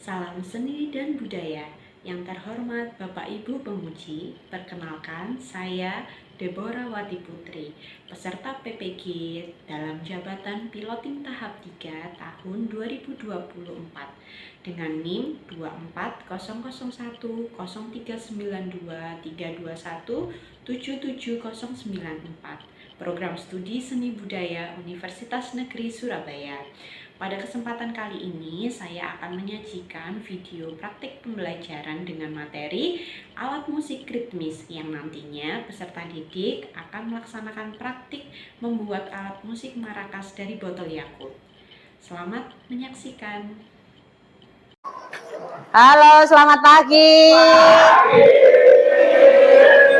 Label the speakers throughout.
Speaker 1: Salam seni dan budaya. Yang terhormat Bapak Ibu Pemuji, perkenalkan saya Deborah Wati Putri, peserta PPG dalam jabatan piloting tahap 3 tahun 2024 dengan NIM 24001039232177094, Program Studi Seni Budaya Universitas Negeri Surabaya. Pada kesempatan kali ini, saya akan menyajikan video praktik pembelajaran dengan materi alat musik ritmis yang nantinya peserta didik akan melaksanakan praktik membuat alat musik marakas dari botol Yakult. Selamat menyaksikan.
Speaker 2: Halo, selamat pagi.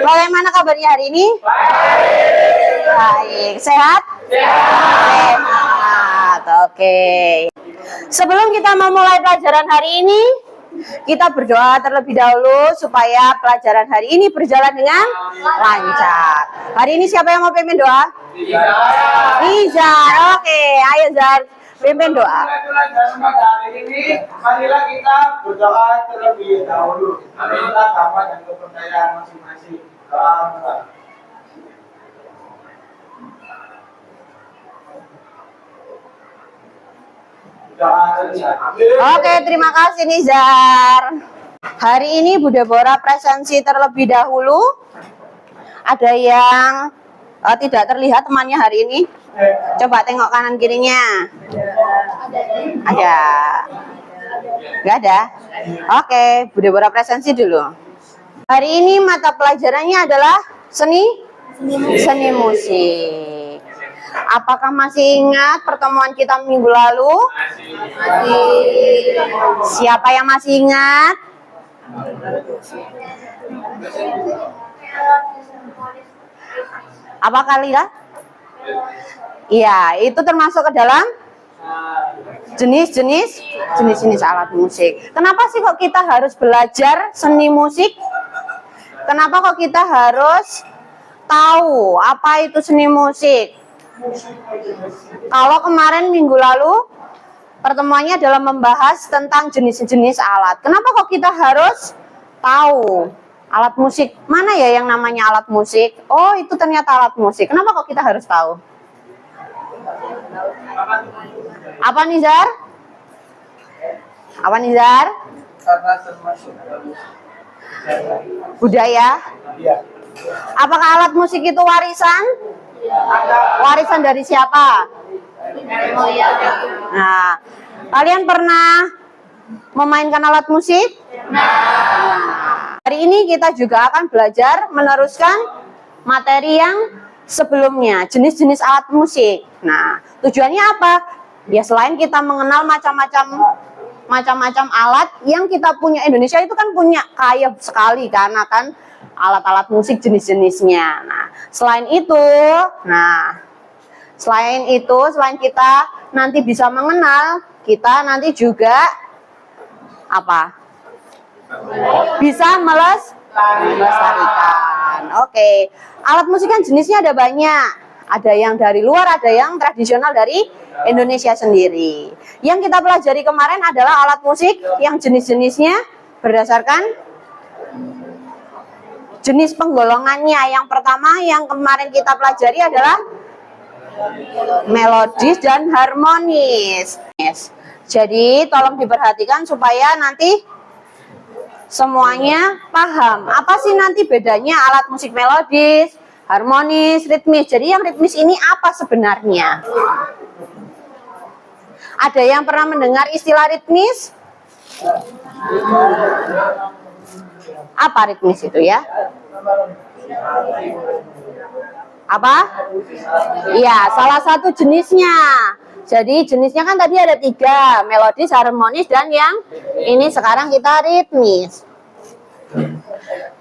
Speaker 2: Bagaimana kabarnya hari ini? Baik. Sehat? Sehat. Oke. Sebelum kita memulai pelajaran hari ini, kita berdoa terlebih dahulu supaya pelajaran hari ini berjalan dengan lancar. Hari ini siapa yang mau pimpin doa? Izar. Oke, ayo Zar, pimpin doa.
Speaker 3: Hari ini marilah kita berdoa terlebih dahulu. Menurut agama dan kepercayaan masing-masing. Doa.
Speaker 2: Oke, terima kasih Nizar. Hari ini Bu Deborah presensi terlebih dahulu. Ada yang tidak terlihat temannya hari ini? Coba tengok kanan kirinya. Ada? Nggak ada? Oke, Bu Deborah presensi dulu. Hari ini mata pelajarannya adalah seni musik. Apakah masih ingat pertemuan kita minggu lalu? Masih. Siapa yang masih ingat? Apa kalian? Iya, itu termasuk ke dalam jenis-jenis alat musik. Kenapa sih kok kita harus belajar seni musik? Kenapa kok kita harus tahu apa itu seni musik? Kalau kemarin minggu lalu pertemuannya adalah membahas tentang jenis-jenis alat. Kenapa kok kita harus tahu alat musik? Mana ya yang namanya alat musik? Oh, itu ternyata alat musik. Kenapa kok kita harus tahu? Apa Nizar? Apa Nizar? Budaya? Apakah alat musik itu warisan? Warisan dari siapa? Nah, kalian pernah memainkan alat musik? Hari ini kita juga akan belajar meneruskan materi yang sebelumnya, jenis-jenis alat musik. Nah, tujuannya apa? Ya selain kita mengenal macam-macam alat yang kita punya, Indonesia itu kan punya kaya sekali karena kan alat-alat musik jenis-jenisnya. Nah, selain kita nanti bisa mengenal, kita nanti juga apa? Bisa melestarikan. Oke. Alat musik kan jenisnya ada banyak. Ada yang dari luar, ada yang tradisional dari Indonesia sendiri. Yang kita pelajari kemarin adalah alat musik yang jenis-jenisnya berdasarkan jenis penggolongannya. Yang pertama yang kemarin kita pelajari adalah melodis dan harmonis. Jadi tolong diperhatikan supaya nanti semuanya paham. Apa sih nanti bedanya alat musik melodis, harmonis, ritmis? Jadi yang ritmis ini apa sebenarnya? Ada yang pernah mendengar istilah ritmis? Apa ritmis itu ya? Apa? Iya, salah satu jenisnya. Jadi jenisnya kan tadi ada 3, melodis, harmonis, dan yang ini sekarang kita ritmis.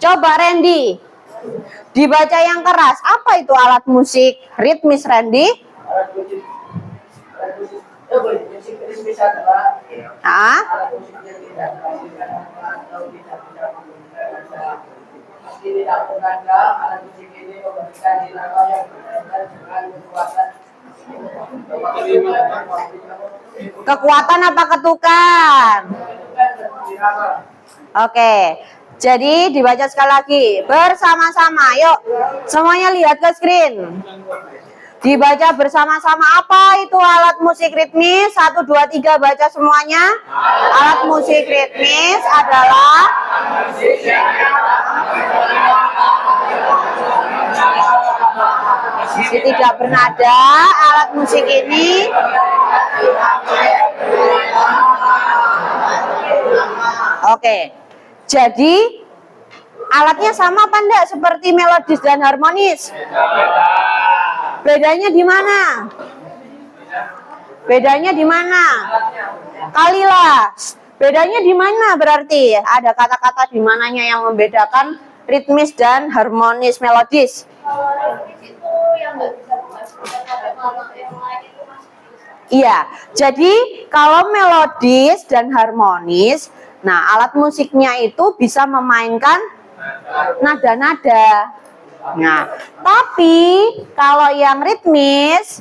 Speaker 2: Coba Randy, dibaca yang keras. Apa itu alat musik ritmis, Randy? Kekuatan apa ketukan? Oke. Jadi dibaca sekali lagi bersama-sama. Yuk, semuanya lihat ke screen. Dibaca bersama-sama. Apa itu alat musik ritmis? 1, 2, 3 baca semuanya. Alat musik ritmis adalah tidak bernada. Alat musik ini oke. Jadi alatnya sama apa enggak seperti melodis dan harmonis? Bedanya di mana? Bedanya di mana? Kalilah. Bedanya di mana berarti? Ada kata-kata di mananya yang membedakan ritmis dan harmonis melodis? Iya. Jadi kalau melodis dan harmonis, nah alat musiknya itu bisa memainkan nada-nada. Nah, tapi kalau yang ritmis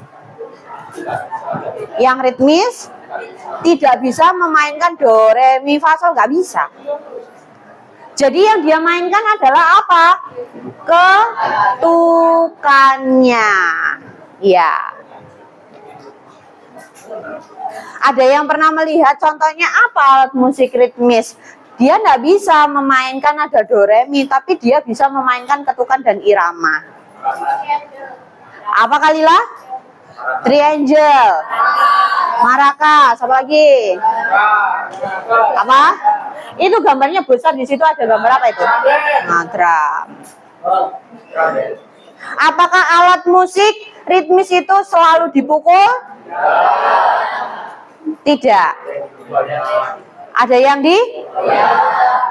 Speaker 2: tidak bisa memainkan do, re, mi, fa, sol, nggak bisa. Jadi yang dia mainkan adalah apa? Ketukannya. Ya. Ada yang pernah melihat contohnya apa alat musik ritmis? Dia nggak bisa memainkan nada do, re, mi, tapi dia bisa memainkan ketukan dan irama. Apa Kalila? Triangle, maracas, apa lagi? Apa? Itu gambarnya besar, di situ ada gambar apa itu? Nah, drum. Apakah alat musik ritmis itu selalu dipukul? Tidak. Ada yang di?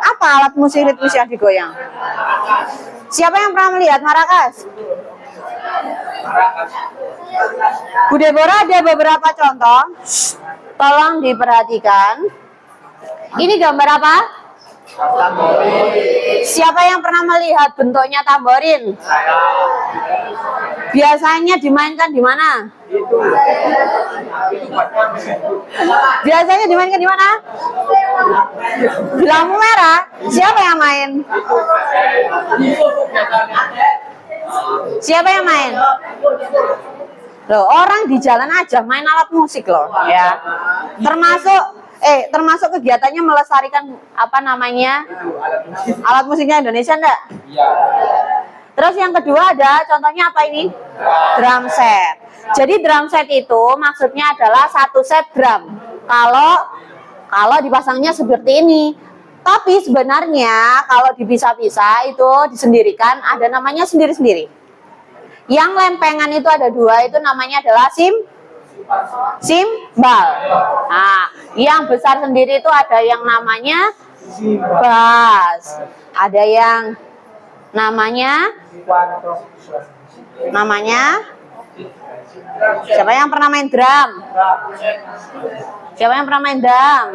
Speaker 2: Apa alat musik ritmis yang digoyang? Siapa yang pernah melihat maracas? Bu Deborah, ada beberapa contoh. Tolong diperhatikan. Ini gambar apa? Siapa yang pernah melihat bentuknya tamborin? Biasanya dimainkan di mana? Biasanya dimainkan di mana? Di lampu merah. Siapa yang main? Siapa yang main? Loh, orang di jalan aja main alat musik loh, ya. Termasuk kegiatannya melestarikan apa namanya? Alat musiknya Indonesia enggak? Iya. Terus yang kedua ada contohnya apa ini? Drum set. Jadi drum set itu maksudnya adalah satu set drum. Kalau dipasangnya seperti ini. Tapi sebenarnya kalau dipisah-pisah itu disendirikan ada namanya sendiri-sendiri. Yang lempengan itu ada dua, itu namanya adalah simbal. Nah, yang besar sendiri itu ada yang namanya bass. Ada yang namanya siapa yang pernah main drum? Siapa yang pernah main drum?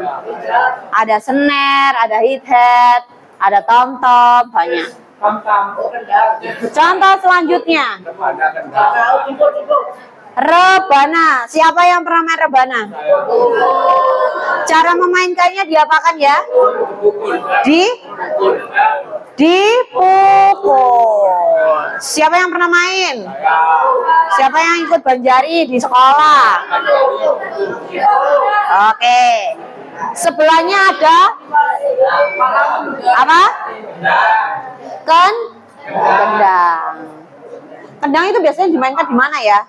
Speaker 2: Ada snare, ada hi-hat, ada tom-tom, banyak. Contoh selanjutnya, rebana. Siapa yang pernah main rebana? Cara memainkannya diapakan ya? Dipukul. Siapa yang pernah main? Siapa yang ikut banjari di sekolah? Oke. Sebelahnya ada apa? Kendang. Kendang itu biasanya dimainkan di mana ya?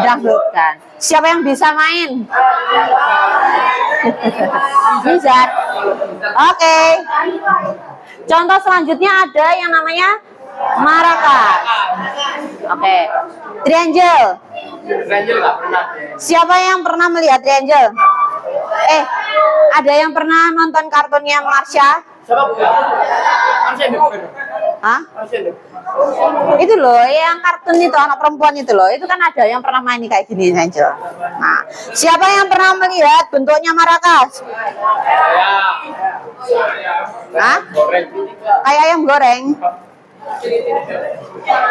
Speaker 2: Dangdutan. Siapa yang bisa main? Bisa. Oke. Contoh selanjutnya ada yang namanya maracas. Oke. Triangle. Siapa yang pernah melihat triangle? Ada yang pernah nonton kartunnya Marsha? Hah? Itu loh, yang kartun itu anak perempuan itu loh, itu kan ada yang pernah main kayak gini Angel. Nah, siapa yang pernah melihat bentuknya maracas? Hah? Kayak ayam goreng.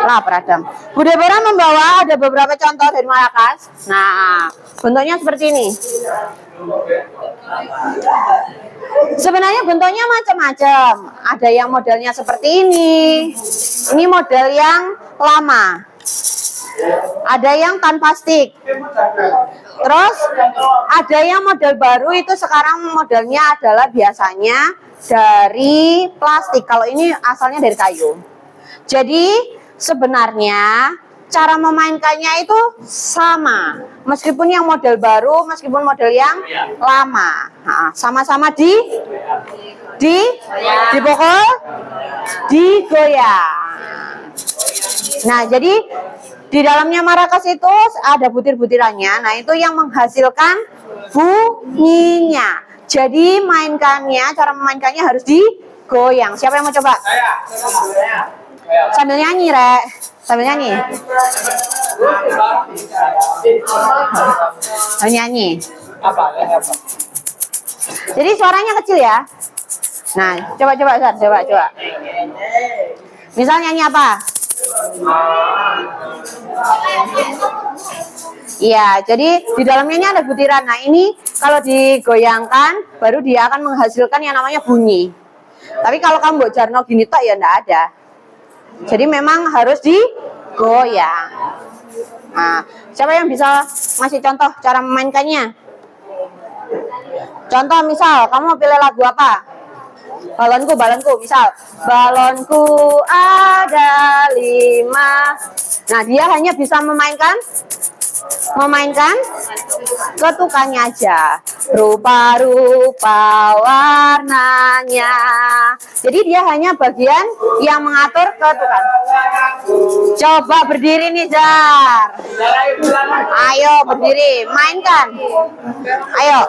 Speaker 2: Lapar Adam. Bu Deborah membawa ada beberapa contoh dari maracas. Nah, bentuknya seperti ini. Sebenarnya bentuknya macam-macam. Ada yang modelnya seperti ini. Ini model yang lama. Ada yang tanpa stick. Terus ada yang model baru itu sekarang modelnya adalah biasanya dari plastik. Kalau ini asalnya dari kayu. Jadi sebenarnya cara memainkannya itu sama, meskipun yang model baru, meskipun model yang lama, sama-sama dipukul, digoyang. Nah, jadi di dalamnya maracas itu ada butir-butirannya. Nah, itu yang menghasilkan bunyinya. Jadi cara memainkannya harus digoyang. Siapa yang mau coba? Sambil nyanyi, Rek. Sambil nyanyi. Sambil nyanyi. Jadi suaranya kecil ya. Nah, coba. Misal nyanyi apa? Iya, jadi di dalamnya ini ada butiran. Nah, ini kalau digoyangkan, baru dia akan menghasilkan yang namanya bunyi. Tapi kalau kamu buat jarno gini tok ya enggak ada. Jadi memang harus digoyang. Nah, siapa yang bisa ngasih contoh cara memainkannya? Contoh misal, kamu mau pilih lagu apa? Balonku, misal. Balonku ada 5. Nah, dia hanya bisa memainkan ketukannya aja, rupa-rupa warnanya. Jadi dia hanya bagian yang mengatur ketukan. Coba berdiri nih, Zar. Ayo berdiri, mainkan. Ayo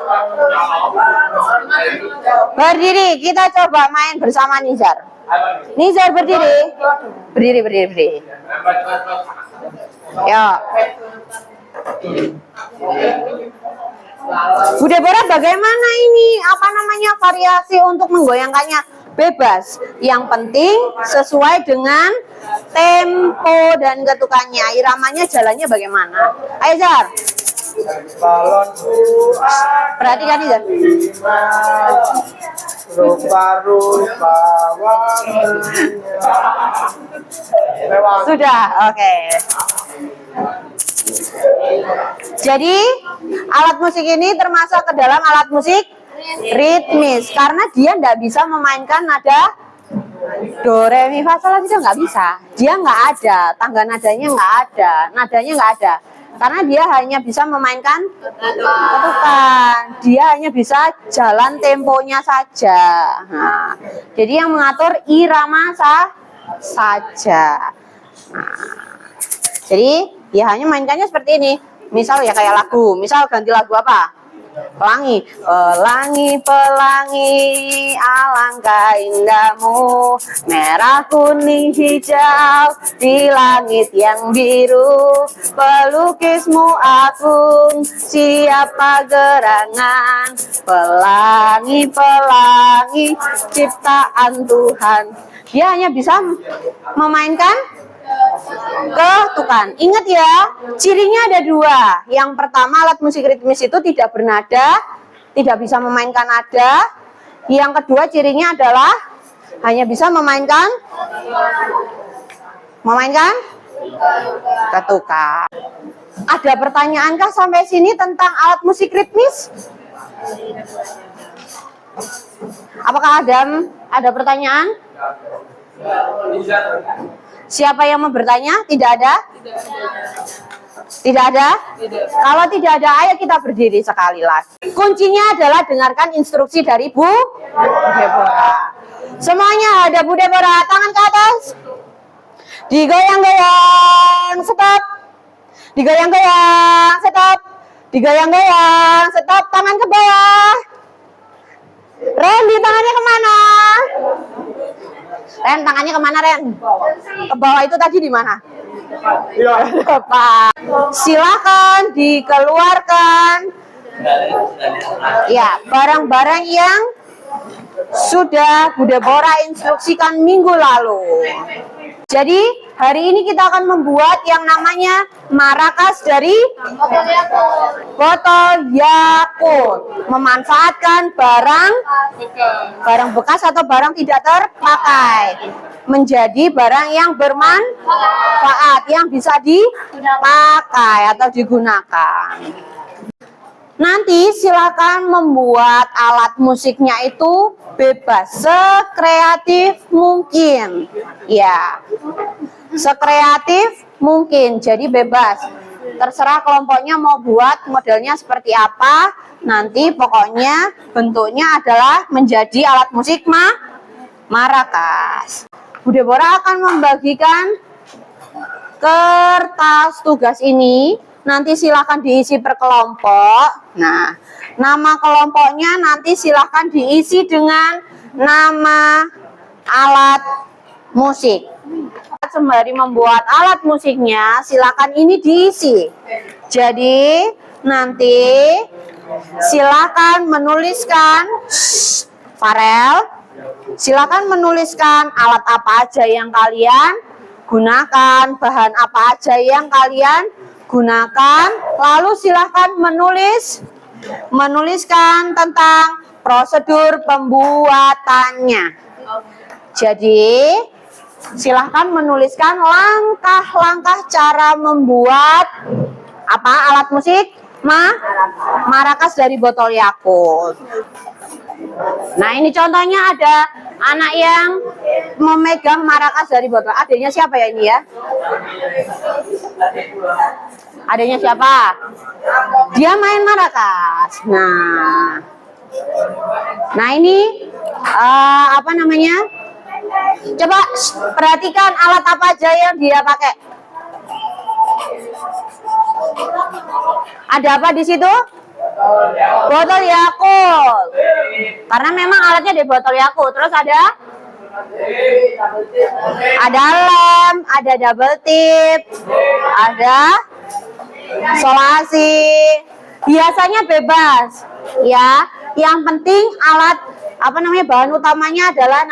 Speaker 2: berdiri, kita coba main bersama Nizar. Nizar berdiri. Berdiri. Ya. Bu Deborah, bagaimana ini? Apa namanya variasi untuk menggoyangkannya? Bebas. Yang penting sesuai dengan tempo dan ketukannya. Iramanya jalannya bagaimana? Ayo, Zar.
Speaker 3: Balonku
Speaker 2: Perhatikan nih, Zar.
Speaker 3: rupa-rupa warnanya.
Speaker 2: Sudah, oke. Jadi alat musik ini termasuk ke dalam alat musik ritmis karena dia nggak bisa memainkan nada do re mi fa sol la si do, nggak bisa. Dia nggak ada tangga nadanya, nggak ada nadanya, nggak ada karena dia hanya bisa memainkan ketukan. Dia hanya bisa jalan temponya saja. Nah, jadi yang mengatur irama saja. Nah, jadi ya hanya mainkannya seperti ini. Misal ya kayak lagu. Misal ganti lagu apa? Pelangi. Pelangi, alangkah indahmu, merah, kuning, hijau, di langit yang biru, pelukismu agung, siapa gerangan, pelangi, ciptaan Tuhan. Dia hanya bisa memainkan ketukan. Ingat ya, cirinya ada 2. Yang pertama, alat musik ritmis itu tidak bernada, tidak bisa memainkan nada. Yang kedua, cirinya adalah hanya bisa memainkan ketukan. Ada pertanyaankah sampai sini tentang alat musik ritmis? Apakah ada pertanyaan? Siapa yang mau bertanya? Tidak ada? Tidak ada? Kalau tidak ada, ayo kita berdiri sekali lagi. Kuncinya adalah dengarkan instruksi dari Bu Deborah. Semuanya ada Bu Deborah, tangan ke atas. Digoyang-goyang, stop. Digoyang-goyang, stop. Digoyang-goyang, stop. Tangan ke bawah. Randy, tangannya kemana? Ren, tangannya kemana, Ren? Ke bawah itu tadi di mana? Pak, silakan dikeluarkan. Ya, barang-barang yang sudah Bu Deborah instruksikan minggu lalu. Jadi hari ini kita akan membuat yang namanya marakas dari botol Yakult. Memanfaatkan barang bekas atau barang tidak terpakai menjadi barang yang bermanfaat, yang bisa dipakai atau digunakan. Nanti silakan membuat alat musiknya itu bebas, sekreatif mungkin. Ya, sekreatif mungkin, jadi bebas. Terserah kelompoknya mau buat modelnya seperti apa. Nanti pokoknya bentuknya adalah menjadi alat musik marakas. Bu Deborah akan membagikan kertas tugas ini. Nanti silakan diisi per kelompok. Nah, nama kelompoknya nanti silakan diisi dengan nama alat musik. Sembari membuat alat musiknya, silakan ini diisi. Jadi, nanti silakan menuliskan, Farel, silakan menuliskan alat apa aja yang kalian gunakan, bahan apa aja yang kalian gunakan, lalu silahkan menuliskan tentang prosedur pembuatannya. Jadi silahkan menuliskan langkah-langkah cara membuat alat musik marakas dari botol Yakult. Nah, ini contohnya ada anak yang memegang marakas dari botol. Adanya siapa ya ini ya? Adanya siapa? Dia main marakas. Nah ini apa namanya? Coba perhatikan alat apa aja yang dia pakai. Ada apa di situ? Botol Yakult. Karena memang alatnya di botol Yakult. Terus ada lem, ada double tip, ada solasi. Biasanya bebas ya. Yang penting alat bahan utamanya adalah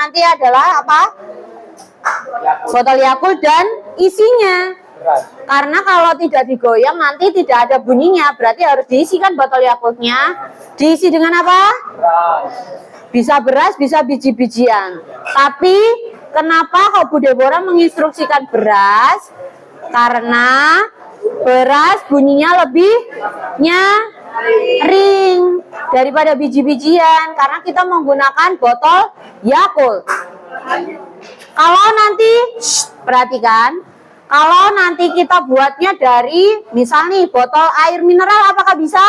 Speaker 2: botol Yakult dan isinya. Karena kalau tidak digoyang nanti tidak ada bunyinya. Berarti harus diisikan botol Yakultnya. Diisi dengan apa? Bisa beras, bisa biji-bijian. Tapi kenapa kok Bu Deborah menginstruksikan beras? Karena beras bunyinya lebih nyaring daripada biji-bijian. Karena kita menggunakan botol Yakult. Kalau nanti, perhatikan. Kalau nanti kita buatnya dari, misal nih, botol air mineral, apakah bisa?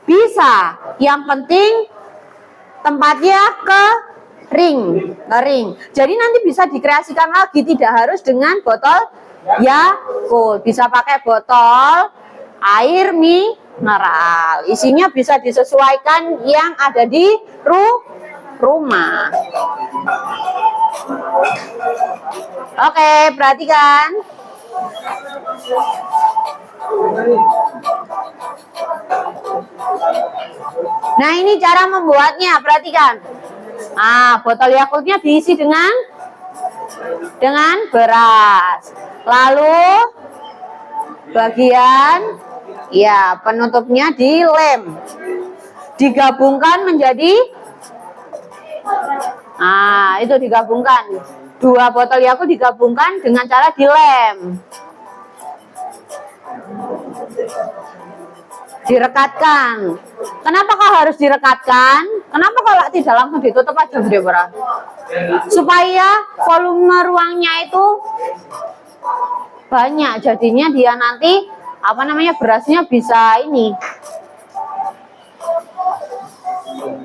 Speaker 2: Bisa. Yang penting tempatnya kering. Jadi nanti bisa dikreasikan lagi, tidak harus dengan botol Yakult. Bisa pakai botol air mineral. Isinya bisa disesuaikan yang ada di rumah. Oke, perhatikan. Nah, ini cara membuatnya, perhatikan. Botol Yakultnya diisi dengan beras. Lalu bagian penutupnya dilem. Digabungkan menjadi itu digabungkan. 2 botol Yakult digabungkan dengan cara dilem. Direkatkan. Kenapa kok harus direkatkan? Kenapa kalau tidak langsung ditutup aja, Bu Deborah? Supaya volume ruangnya itu banyak. Jadinya dia nanti berasnya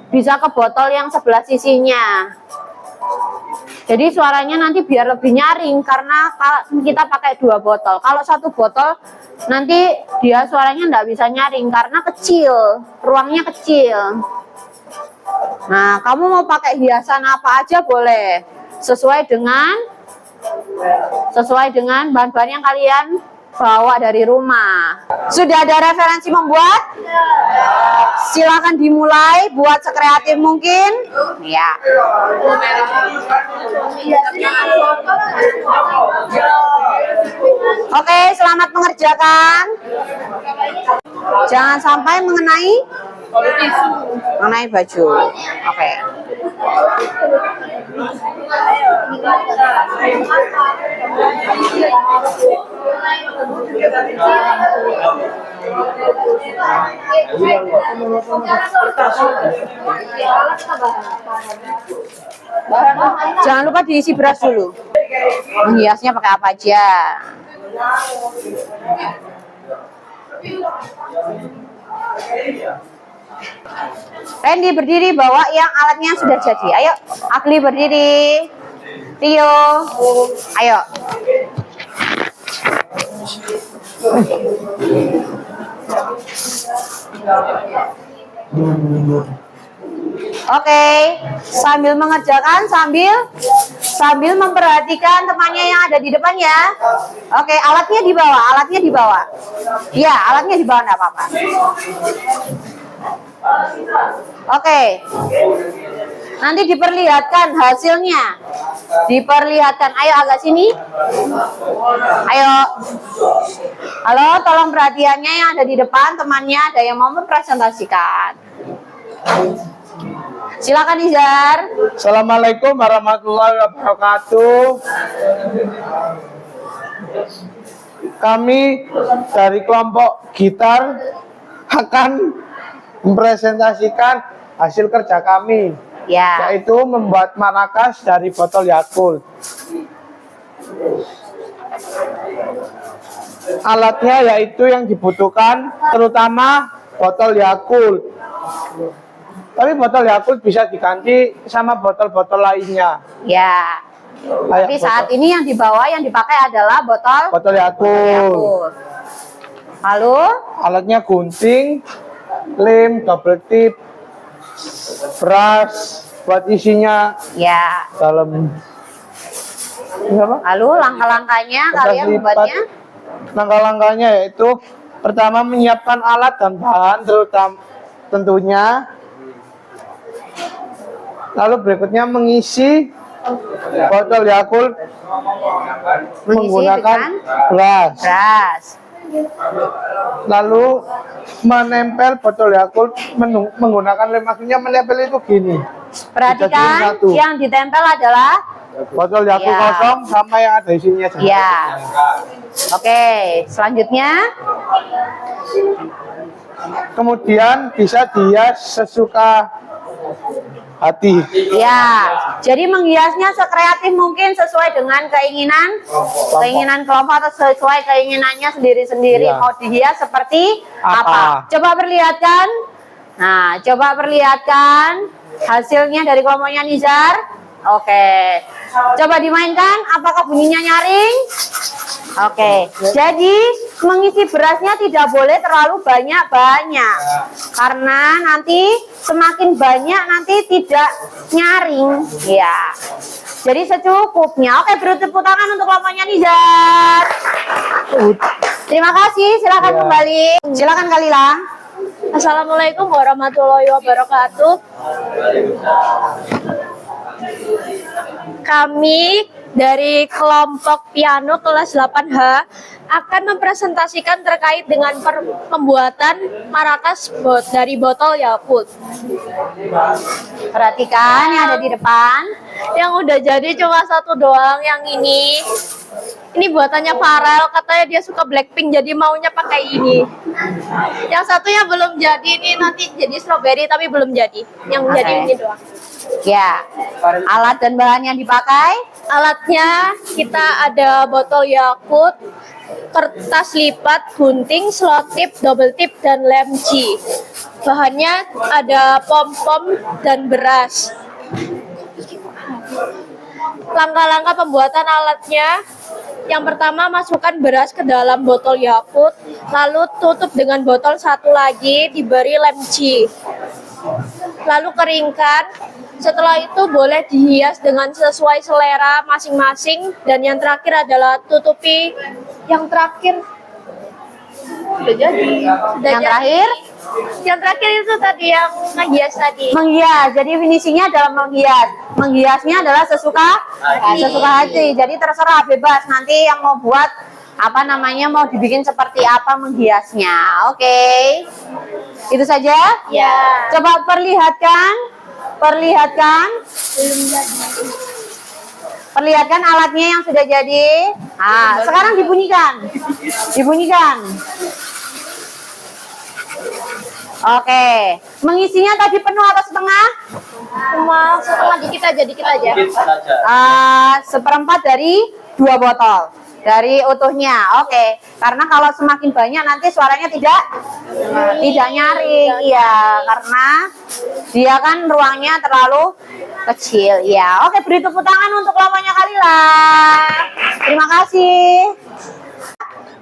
Speaker 2: bisa ke botol yang sebelah sisinya. Jadi suaranya nanti biar lebih nyaring karena kita pakai 2 botol. Kalau 1 botol nanti dia suaranya nggak bisa nyaring karena kecil, ruangnya kecil. Nah, kamu mau pakai hiasan apa aja boleh, sesuai dengan bahan-bahan yang kalian bawa dari rumah. Sudah ada referensi membuat? Silakan dimulai, buat sekreatif mungkin. Ya. mengerjakan. Jangan sampai mengenai baju. Oke. Jangan lupa diisi beras dulu. Menghiasnya pakai apa aja? Randy berdiri, bawa yang alatnya sudah jadi. Ayo, Agli berdiri. Tio, ayo. Oke, sambil mengerjakan, sambil memperhatikan temannya yang ada di depan ya. Oke, alatnya dibawa. Iya, alatnya dibawa, enggak apa-apa. Oke, nanti diperlihatkan hasilnya. Diperlihatkan, ayo agak sini. Ayo. Halo, tolong perhatiannya yang ada di depan, temannya ada yang mau mempresentasikan. Silakan Izar.
Speaker 3: Assalamualaikum warahmatullahi wabarakatuh. Kami dari kelompok gitar akan mempresentasikan hasil kerja kami,
Speaker 2: Ya.
Speaker 3: yaitu membuat maracas dari botol Yakult. Alatnya yaitu yang dibutuhkan terutama botol Yakult. Tapi botol Yakult bisa diganti sama botol-botol lainnya.
Speaker 2: Ya. Tapi saat ini yang dipakai adalah botol
Speaker 3: Yakult.
Speaker 2: Lalu
Speaker 3: Alatnya gunting, lem, double tip, beras buat isinya
Speaker 2: ya.
Speaker 3: dalam.
Speaker 2: Lalu langkah-langkahnya kalian membuatnya?
Speaker 3: Langkah-langkahnya yaitu pertama menyiapkan alat dan bahan tentunya. Lalu berikutnya mengisi botol Yakult menggunakan beras. Lalu menempel botol Yakult menggunakan lem. Maksudnya menempel itu gini.
Speaker 2: Perhatikan yang ditempel adalah
Speaker 3: botol Yakult
Speaker 2: Ya.
Speaker 3: kosong sama yang ada isinya.
Speaker 2: ya. Oke, selanjutnya
Speaker 3: Kemudian bisa dihias sesuka hati.
Speaker 2: ya. Jadi menghiasnya sekreatif mungkin sesuai dengan keinginan kelompok atau sesuai keinginannya sendiri-sendiri.
Speaker 3: Ya.
Speaker 2: Mau dihias seperti
Speaker 3: Apa?
Speaker 2: Coba perlihatkan. Nah, coba perlihatkan hasilnya dari kelompoknya Nizar. Oke. Coba dimainkan, apakah bunyinya nyaring? Oke. Jadi mengisi berasnya tidak boleh terlalu banyak-banyak. Karena nanti semakin banyak nanti tidak nyaring. Ya. Jadi secukupnya. Oke, beri tepuk tangan untuk kelompoknya Nizar. Terima kasih, silakan
Speaker 3: Ya.
Speaker 2: kembali. Silakan Kalila.
Speaker 4: Assalamualaikum warahmatullahi wabarakatuh. Kami dari kelompok piano kelas 8H akan mempresentasikan terkait dengan pembuatan maracas dari botol Yakult.
Speaker 2: Perhatikan yang ada di depan.
Speaker 4: Yang udah jadi cuma satu doang, yang ini. Ini buatannya Farel, katanya dia suka Blackpink jadi maunya pakai ini. Yang satunya belum jadi, ini nanti jadi strawberry tapi belum jadi. Yang jadi ini doang.
Speaker 2: Ya, alat dan bahan yang dipakai.
Speaker 4: Alatnya kita ada botol Yakult, kertas lipat, gunting, selotip, double tip, dan lem G. Bahannya ada pom-pom dan beras. Langkah-langkah pembuatan alatnya: yang pertama, masukkan beras ke dalam botol Yakult, lalu tutup dengan botol satu lagi, diberi lem G. Lalu keringkan. Setelah itu boleh dihias dengan sesuai selera masing-masing. Dan yang terakhir adalah tutupi. Yang terakhir sudah jadi. Yang terakhir itu tadi yang menghias tadi.
Speaker 2: Menghias. Jadi finishingnya adalah menghias. Menghiasnya adalah sesuka hati. Jadi terserah, bebas. Nanti yang mau buat apa namanya, mau dibikin seperti apa menghiasnya. Oke. Itu saja?
Speaker 4: Ya.
Speaker 2: Coba perlihatkan. Perlihatkan alatnya yang sudah jadi. Nah, sekarang dibunyikan. Oke. Mengisinya tadi penuh atau setengah?
Speaker 4: Cuma setengah dikit aja.
Speaker 2: Seperempat dari 2 botol. Dari utuhnya. Oke. Karena kalau semakin banyak nanti suaranya tidak nyaring. Iya, karena dia kan ruangnya terlalu kecil. Ya, oke, beri tepuk tangan untuk lamanya Kalila. Terima kasih.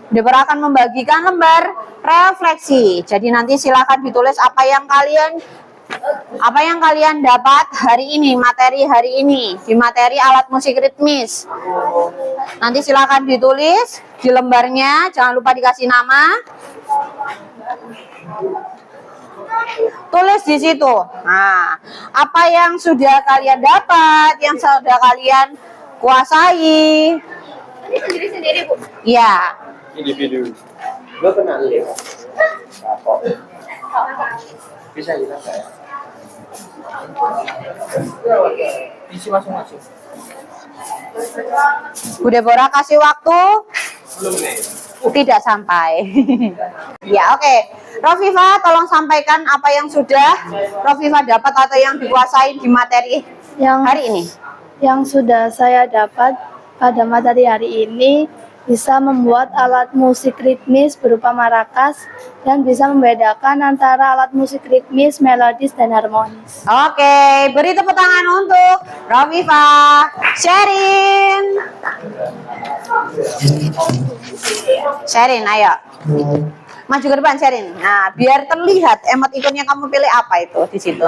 Speaker 2: Deborah akan membagikan lembar refleksi. Jadi nanti silakan ditulis apa yang kalian dapat hari ini, materi hari ini di materi alat musik ritmis. Nanti silakan ditulis di lembarnya, jangan lupa dikasih nama. Tulis di situ. Nah, apa yang sudah kalian dapat, yang sudah kalian kuasai.
Speaker 4: Sendiri-sendiri, Bu.
Speaker 2: Ya.
Speaker 3: Individu. Lo kenal ya? Bisa hilang nggak ya? Isi masing-masing.
Speaker 2: Bu Deborah kasih waktu tidak sampai. Ya, oke. Rofifa, tolong sampaikan apa yang sudah Rofifa dapat atau yang dikuasai di materi hari ini.
Speaker 5: Yang sudah saya dapat pada materi hari ini bisa membuat alat musik ritmis berupa marakas dan bisa membedakan antara alat musik ritmis, melodis, dan harmonis.
Speaker 2: Oke, beri tepuk tangan untuk Rofifa. Sherin, ayo. Maju ke depan, Sherin. Nah, biar terlihat emotikonnya kamu pilih apa itu di situ.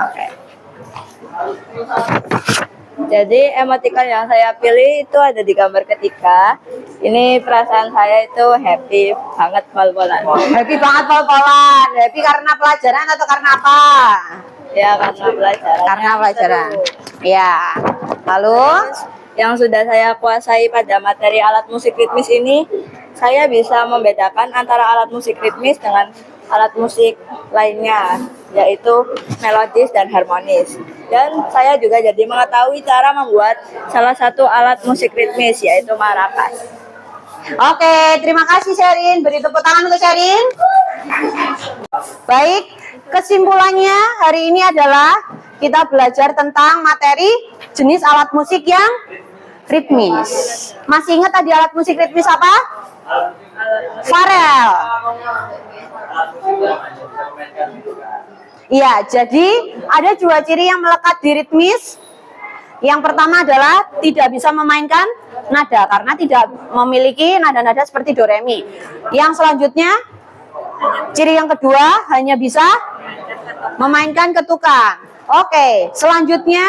Speaker 2: Oke.
Speaker 5: Jadi emoticon yang saya pilih itu ada di gambar ketiga. Ini perasaan saya itu happy banget pol-polan.
Speaker 2: Happy banget pol-polan. Happy karena pelajaran atau karena apa?
Speaker 5: Ya, karena pelajaran.
Speaker 2: Karena pelajaran. Ya. Lalu
Speaker 5: yang sudah saya kuasai pada materi alat musik ritmis ini, saya bisa membedakan antara alat musik ritmis dengan alat musik lainnya, yaitu melodis dan harmonis. Dan saya juga jadi mengetahui cara membuat salah satu alat musik ritmis, yaitu marakas.
Speaker 2: oke, terima kasih Sherin. Beri tepuk tangan untuk Sherin. Baik, kesimpulannya hari ini adalah kita belajar tentang materi jenis alat musik yang ritmis. Masih ingat tadi alat musik ritmis apa? Farel. Iya, jadi ada 2 ciri yang melekat di ritmis. Yang pertama adalah tidak bisa memainkan nada karena tidak memiliki nada-nada seperti do re mi. Yang selanjutnya, ciri yang kedua hanya bisa memainkan ketukan. Oke, selanjutnya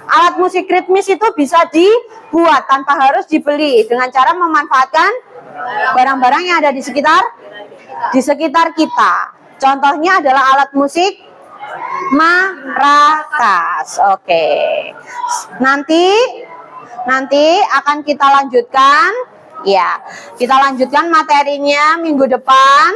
Speaker 2: alat musik ritmis itu bisa dibuat tanpa harus dibeli dengan cara memanfaatkan barang-barang yang ada di sekitar kita. Contohnya adalah alat musik marakas. Oke. Nanti akan kita lanjutkan. Ya, kita lanjutkan materinya minggu depan.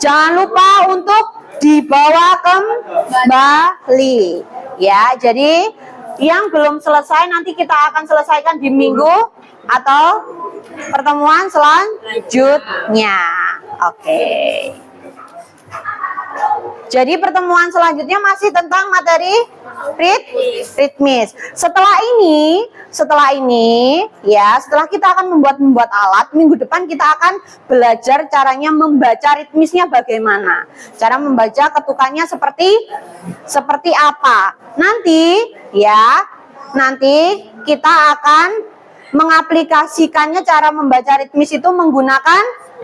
Speaker 2: Jangan lupa untuk dibawa kembali. Ya, jadi yang belum selesai nanti kita akan selesaikan di minggu atau pertemuan selanjutnya. Oke. Jadi pertemuan selanjutnya masih tentang materi ritmis. Setelah kita akan membuat alat, minggu depan kita akan belajar caranya membaca ritmisnya bagaimana. Cara membaca ketukannya seperti apa. Nanti kita akan mengaplikasikannya cara membaca ritmis itu menggunakan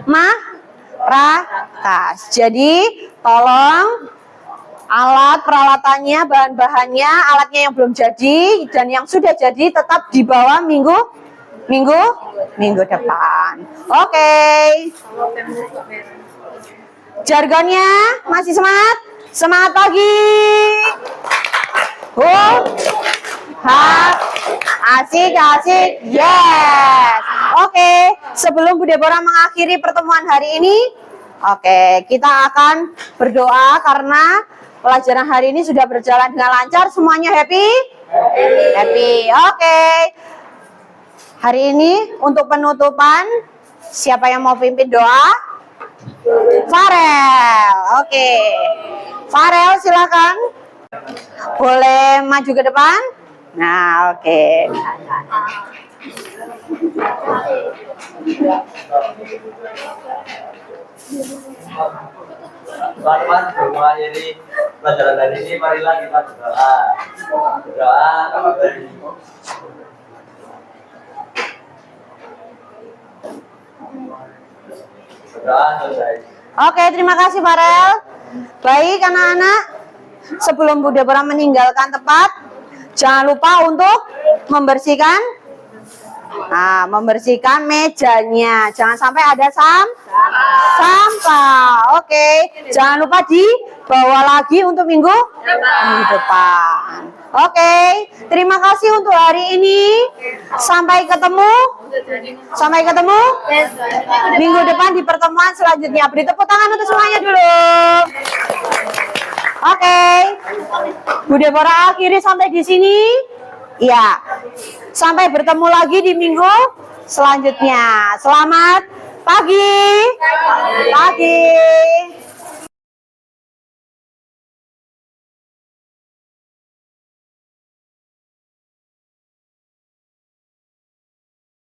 Speaker 2: marakas. Jadi tolong alat peralatannya, bahan-bahannya, alatnya yang belum jadi dan yang sudah jadi tetap dibawa minggu depan. Oke. Jargonnya masih semangat? Semangat pagi. Asik, asik. Yes. Oke, sebelum Bu Deborah mengakhiri pertemuan hari ini, oke, kita akan berdoa karena pelajaran hari ini sudah berjalan dengan lancar. Semuanya happy? Happy. Oke. Hari ini untuk penutupan, siapa yang mau pimpin doa? Farel. Oke. Farel silakan. Boleh maju ke depan? Nah, oke.
Speaker 6: Teman-teman, sebelum mengakhiri pelajaran hari ini, marilah kita berdoa. Berdoa beri. Berdoa selesai.
Speaker 2: Oke, terima kasih Farel. Baik anak-anak, sebelum Bu Deborah meninggalkan tempat, jangan lupa untuk membersihkan membersihkan mejanya. Jangan sampai ada sampah. Oke, jangan lupa dibawa lagi untuk minggu depan. Oke, terima kasih untuk hari ini. Sampai ketemu minggu depan di pertemuan selanjutnya. Beri tepuk tangan untuk semuanya dulu. Oke, Bu Deborah akhiri sampai di sini. Ya, sampai bertemu lagi di minggu selanjutnya. Selamat pagi.